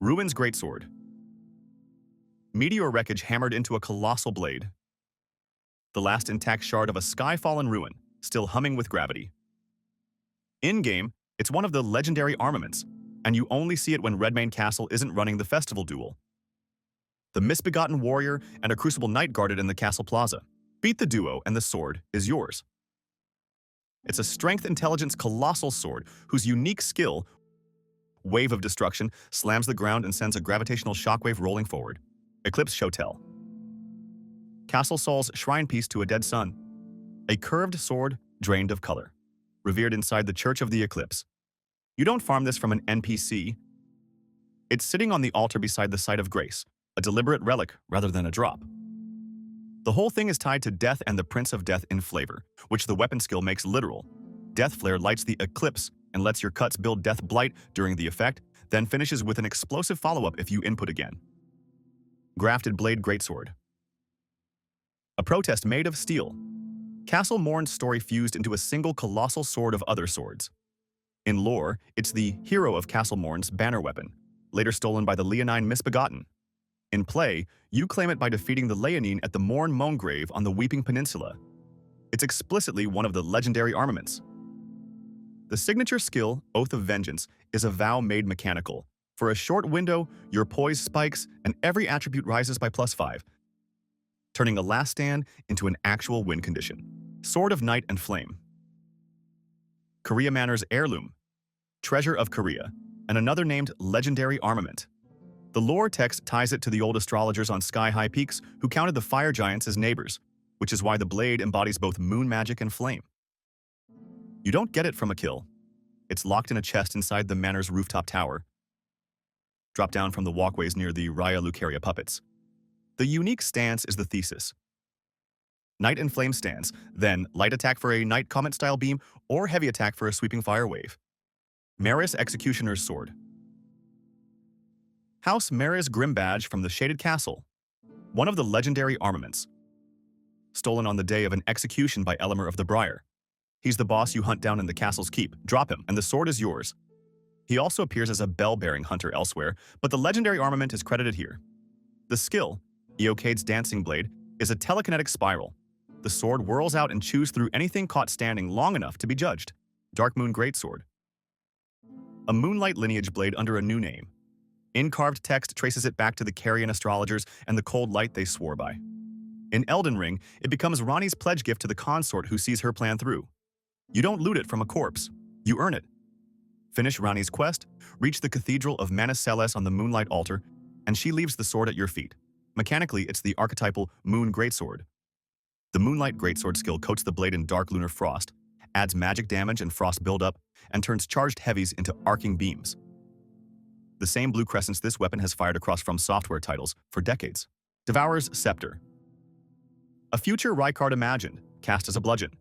Ruin's Greatsword. Meteor wreckage hammered into a colossal blade. The last intact shard of a sky-fallen ruin, still humming with gravity. In-game, it's one of the legendary armaments, and you only see it when Redmane Castle isn't running the festival duel. The misbegotten warrior and a crucible knight guarded in the castle plaza. Beat the duo and the sword is yours. It's a strength intelligence colossal sword whose unique skill, Wave of Destruction, slams the ground and sends a gravitational shockwave rolling forward. Eclipse Shotel. Castle Sol's shrine piece to a dead sun. A curved sword drained of color, revered inside the Church of the Eclipse. You don't farm this from an NPC. It's sitting on the altar beside the site of grace, a deliberate relic rather than a drop. The whole thing is tied to death and the Prince of Death in flavor, which the weapon skill makes literal. Death Flare lights the eclipse and lets your cuts build Death Blight during the effect, then finishes with an explosive follow-up if you input again. Grafted Blade Greatsword. A protest made of steel. Castle Morn's story fused into a single colossal sword of other swords. In lore, it's the hero of Castle Morn's banner weapon, later stolen by the Leonine Misbegotten. In play, you claim it by defeating the Leonine at the Morn Moangrave on the Weeping Peninsula. It's explicitly one of the legendary armaments. The signature skill, Oath of Vengeance, is a vow made mechanical. For a short window, your poise spikes and every attribute rises by +5, turning a last stand into an actual win condition. Sword of Night and Flame. Korea Manor's Heirloom, Treasure of Korea, and another named Legendary Armament. The lore text ties it to the old astrologers on sky-high peaks who counted the fire giants as neighbors, which is why the blade embodies both moon magic and flame. You don't get it from a kill. It's locked in a chest inside the manor's rooftop tower. Drop down from the walkways near the Raya Lucaria puppets. The unique stance is the thesis. Night and Flame stance, then light attack for a Night Comet-style beam or heavy attack for a sweeping fire wave. Marais Executioner's Sword. House Marais Grim Badge from the Shaded Castle, one of the legendary armaments. Stolen on the day of an execution by Elemer of the Briar. He's the boss you hunt down in the castle's keep. Drop him, and the sword is yours. He also appears as a bell-bearing hunter elsewhere, but the legendary armament is credited here. The skill, Eocade's Dancing Blade, is a telekinetic spiral. The sword whirls out and chews through anything caught standing long enough to be judged. Dark Moon Greatsword. A Moonlight lineage blade under a new name. In-carved text traces it back to the Carian astrologers and the cold light they swore by. In Elden Ring, it becomes Ranni's pledge gift to the consort who sees her plan through. You don't loot it from a corpse, you earn it. Finish Ranni's quest, reach the Cathedral of Manus Celes on the Moonlight altar, and she leaves the sword at your feet. Mechanically, it's the archetypal Moon Greatsword. The Moonlight Greatsword skill coats the blade in dark lunar frost, adds magic damage and frost buildup, and turns charged heavies into arcing beams. The same blue crescents this weapon has fired across From Software titles for decades. Devourer's Scepter. A future Rykard imagined, cast as a bludgeon.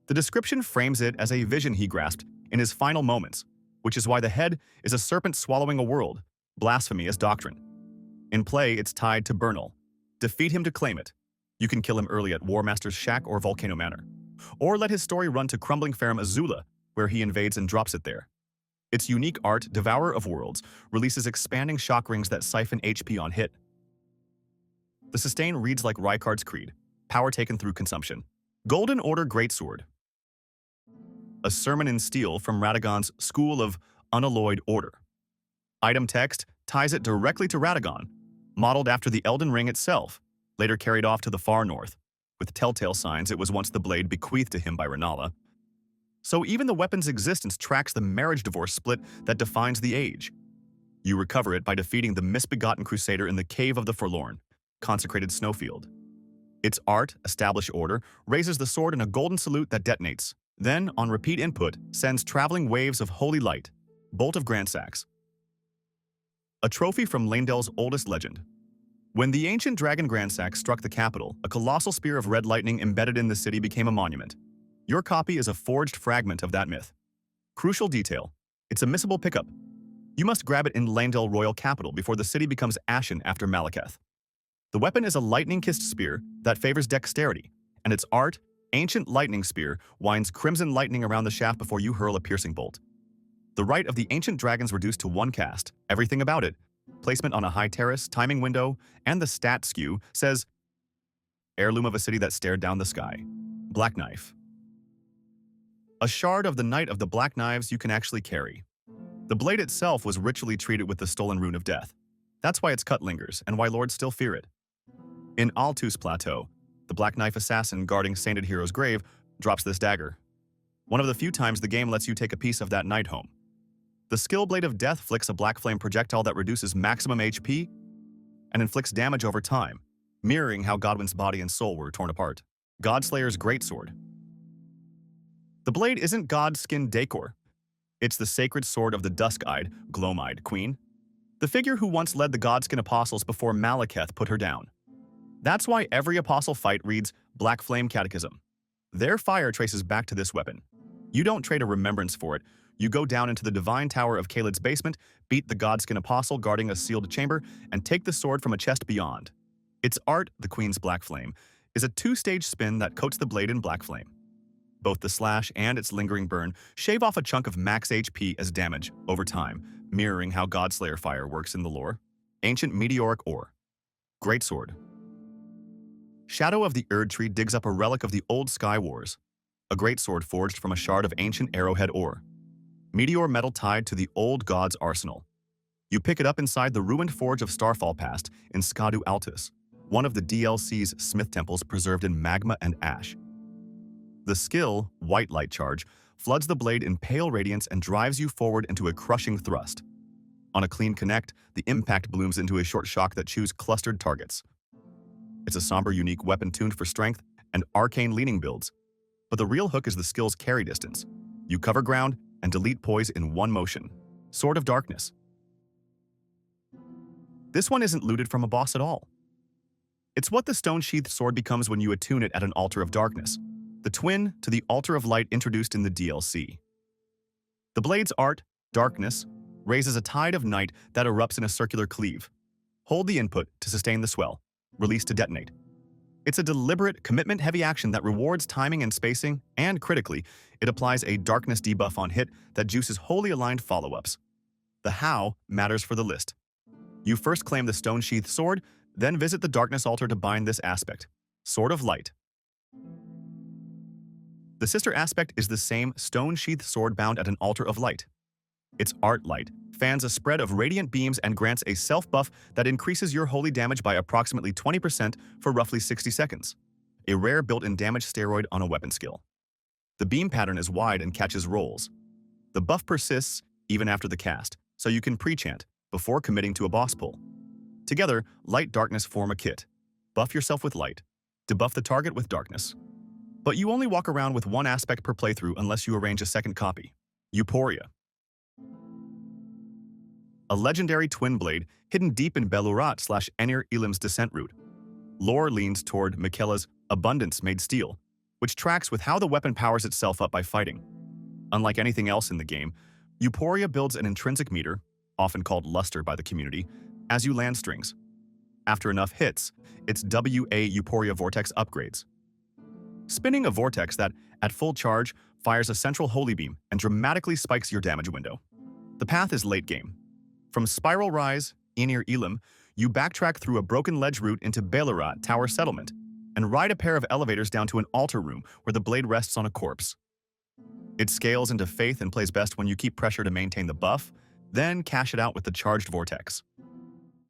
The description frames it as a vision he grasped in his final moments, which is why the head is a serpent swallowing a world, blasphemy as doctrine. In play, it's tied to Bernal. Defeat him to claim it. You can kill him early at War Master's Shack or Volcano Manor. Or let his story run to crumbling Farum Azula, where he invades and drops it there. Its unique art, Devourer of Worlds, releases expanding shock rings that siphon HP on hit. The sustain reads like Rykard's Creed, power taken through consumption. Golden Order Greatsword. A sermon in steel from Radagon's School of Unalloyed Order. Item text ties it directly to Radagon, modeled after the Elden Ring itself, later carried off to the far north, with telltale signs it was once the blade bequeathed to him by Renala. So even the weapon's existence tracks the marriage divorce split that defines the age. You recover it by defeating the misbegotten crusader in the Cave of the Forlorn, consecrated snowfield. Its art, Establish Order, raises the sword in a golden salute that detonates, then, on repeat input, sends traveling waves of holy light, Bolt of Gransax. A trophy from Lanedel's oldest legend. When the ancient dragon Gransax struck the capital, a colossal spear of red lightning embedded in the city became a monument. Your copy is a forged fragment of that myth. Crucial detail, it's a missable pickup. You must grab it in Lanedel Royal Capital before the city becomes ashen after Malekith. The weapon is a lightning-kissed spear that favors dexterity, and its art, Ancient Lightning Spear, winds crimson lightning around the shaft before you hurl a piercing bolt. The rite of the ancient dragons reduced to one cast, everything about it, Placement on a high terrace, timing window, and the stat skew says, heirloom of a city that stared down the sky. Black knife. A shard of the Knight of the Black Knives you can actually carry. The blade itself was ritually treated with the stolen rune of death. That's why its cut lingers, and why lords still fear it. In Altus Plateau, the Black Knife assassin guarding Sainted Hero's grave drops this dagger. One of the few times the game lets you take a piece of that knight home. The skill Blade of Death flicks a black flame projectile that reduces maximum HP and inflicts damage over time, mirroring how Godwyn's body and soul were torn apart. Godslayer's Greatsword. The blade isn't God's skin decor. It's the sacred sword of the dusk-eyed, gloam-eyed queen, the figure who once led the Godskin apostles before Malekith put her down. That's why every apostle fight reads Black Flame Catechism. Their fire traces back to this weapon. You don't trade a remembrance for it. You go down into the divine tower of Caelid's basement, beat the Godskin apostle guarding a sealed chamber, and take the sword from a chest beyond. Its art, the Queen's Black Flame, is a two-stage spin that coats the blade in black flame. Both the slash and its lingering burn shave off a chunk of max HP as damage over time, mirroring how Godslayer fire works in the lore. Ancient Meteoric Ore. Greatsword. Shadow of the Erd Tree digs up a relic of the old Sky Wars, a greatsword forged from a shard of ancient arrowhead ore. Meteor metal tied to the old god's arsenal. You pick it up inside the ruined forge of Starfall Past in Skadu Altus, one of the DLC's smith temples preserved in magma and ash. The skill, White Light Charge, floods the blade in pale radiance and drives you forward into a crushing thrust. On a clean connect, the impact blooms into a short shock that chews clustered targets. It's a somber, unique weapon tuned for strength and arcane leaning builds. But the real hook is the skill's carry distance. You cover ground and delete poise in one motion. Sword of Darkness. This one isn't looted from a boss at all. It's what the stone-sheathed sword becomes when you attune it at an altar of darkness, the twin to the altar of light introduced in the DLC. The blade's art, Darkness, raises a tide of night that erupts in a circular cleave. Hold the input to sustain the swell. Release to detonate. It's a deliberate, commitment-heavy action that rewards timing and spacing, and critically, it applies a darkness debuff on hit that juices wholly aligned follow-ups. The how matters for the list. You first claim the stone-sheathed sword, then visit the darkness altar to bind this aspect. Sword of Light. The sister aspect is the same stone-sheathed sword bound at an altar of light. Its art light fans a spread of radiant beams and grants a self-buff that increases your holy damage by approximately 20% for roughly 60 seconds. A rare built-in damage steroid on a weapon skill. The beam pattern is wide and catches rolls. The buff persists even after the cast, so you can pre-chant before committing to a boss pull. Together, Light Darkness form a kit. Buff yourself with light. Debuff the target with darkness. But you only walk around with one aspect per playthrough unless you arrange a second copy. Euporia. A legendary twin blade hidden deep in Belurat/Enir Elim's descent route. Lore leans toward Miquella's Abundance Made Steel, which tracks with how the weapon powers itself up by fighting. Unlike anything else in the game, Euporia builds an intrinsic meter, often called luster by the community, as you land strings. After enough hits, its WA Euporia Vortex upgrades. Spinning a vortex that, at full charge, fires a central holy beam and dramatically spikes your damage window. The path is late game. From Spiral Rise, Enir Elim, you backtrack through a broken ledge route into Belurat Tower Settlement and ride a pair of elevators down to an altar room where the blade rests on a corpse. It scales into faith and plays best when you keep pressure to maintain the buff, then cash it out with the charged vortex.